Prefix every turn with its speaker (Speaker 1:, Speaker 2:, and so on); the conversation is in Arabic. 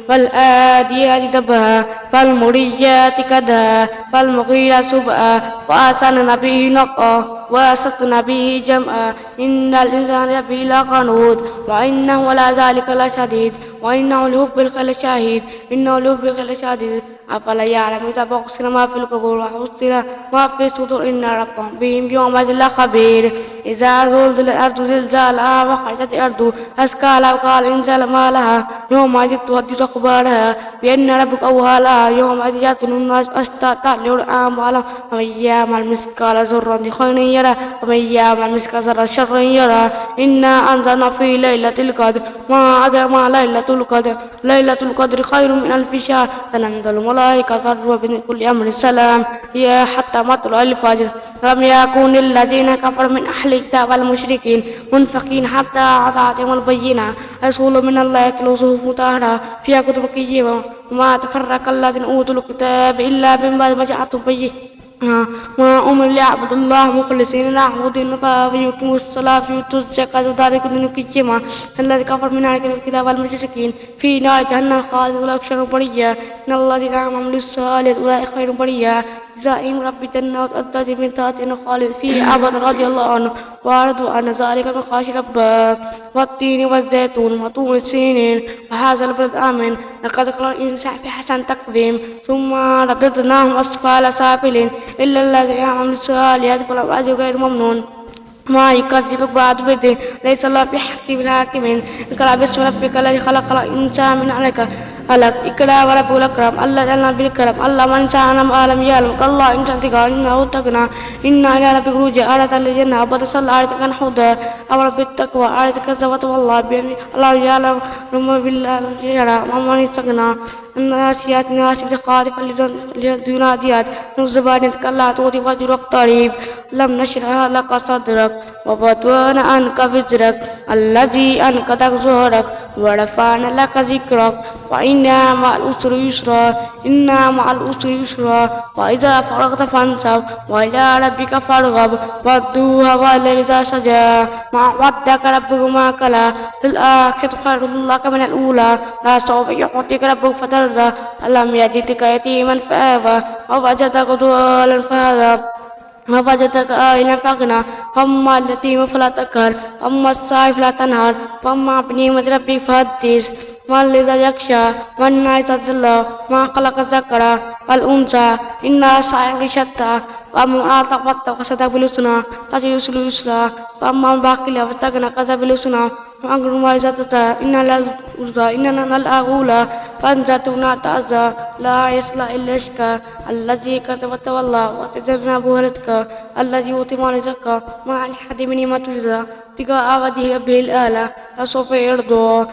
Speaker 1: والآديات ضبها فالمريات كدها فالمغيرات سبها فأثرن به نقعا وأسطن به جمعا إن الإنسان لفي لقنوط وإنه على ذلك لشديد وإنه لحب الخير لشديد إنه لحب الخير لشديد أفلا يعلم إذا بقسم ما في القبور وحصل ما في الصدور إن ربهم بهم يومئذ لخبير إذا زلزلت الأرض زلزالها وأخرجت الأرض أثقالها وقال الإنسان ما لها يومئذ تحدث أخبارها بأن ربك أوحى لها يومئذ يأتون الناس أشتاتا ليروا أعمالهم ومن يعمل مثقال ذرة خيرا يره ومن يعمل مثقال ذرة شرا يره إنا أنزلنا في ليلة القدر ما أدرى ما ليلة القدر ليلة القدر خير من ألف شهر تنزل الملائكة والروح بإذن كل أمر سلام هي حتى مطلع الفجر لم يكن الذين كفروا من أهل الكتاب والمشركين منفقين حتى أتاهم البينة رسول من الله يتلو صحف مطهرة فيها كتب قيمة وما تفرق الذين أوتوا الكتاب إلا من بعد ما جاءتهم بينة ما أمر ليعبدوا الله مخلصين له الدين فيقيموا الصلاة ويؤتوا الزكاة وذلك دين القيمة الذي كفر من أهل الكتاب والمشركين في نار جهنم خالدين أولئك شر برية إن الذين آمنوا بالصالحات أولئك خير برية جزاؤهم رب جنات تجري من تحتها خالد فيه أبدا رضي الله عنه ورضوا عن ذلك من خشية ربه والتين والزيتون وطور سينين وهذا البلد آمن لقد خلق الإنسان في حسن تقويم ثم رددناهم أسفل سافلين إلا الذين آمنوا بالصالحات فلهم أجر غير ممنون ما يكذبك بعد بدين ليس الله بحكيم الحاكمين اقرأ باسم ربك الذي خلق الإنسان من علق اقرأ وربك الأكرم الله جل بالكرم الله من شاء أعلم يعلم الله إن شاء تقال إنه تقنا إنا إلى ربك رجع أردت الجنة وبتصل أردت عن حوض أمر بالتقوى أردت كذبت والله بيرمي الله يعلم رمى بالله يرى ومن استغنى الناسيات ناسب خالفا للدناديات نزبان كلا توتي وجر قريب لم نشرح لك صدرك ووضعنا عنك وزرك الذي أنقض ظهرك ورفعنا لك ذكرك فإن مع العسر يسرا إن مع العسر يسرا وإذا فرغت فانصب وإلى ربك فارغب والضحى والليل إذا سجى ما ودك ربك ما كلا للآخرة خير لك من الأولى لا سوف يعطيك ربك فترضى ألم يجدك يتيما فآوى ووجدك ضالا فهدى ووجدك عائلا فأغنى فأما اليتيم فلا تقهر وأما السائل فلا تنهر فأما بنعمة ربك فحدث ما الذي يخشى والنار تتلى ما خلق الذكر والأنثى إن سعيكم شتى فأما أعطى واتقى وصدق بالحسنى فسيرسل اليسرى فأما من بخل واستغنى كذب بالحسنى وأنكر ما رزقته إننا الأولى فأنذرتكم تعزى لا يصلى إلا الأشقى الذي كذب وتولى وتجنبه الأتقى الذي يؤتي ماله يتزكى ما لأحد من نعمة تجزى ابتغاء وجه ربه الأعلى فسوف يرضى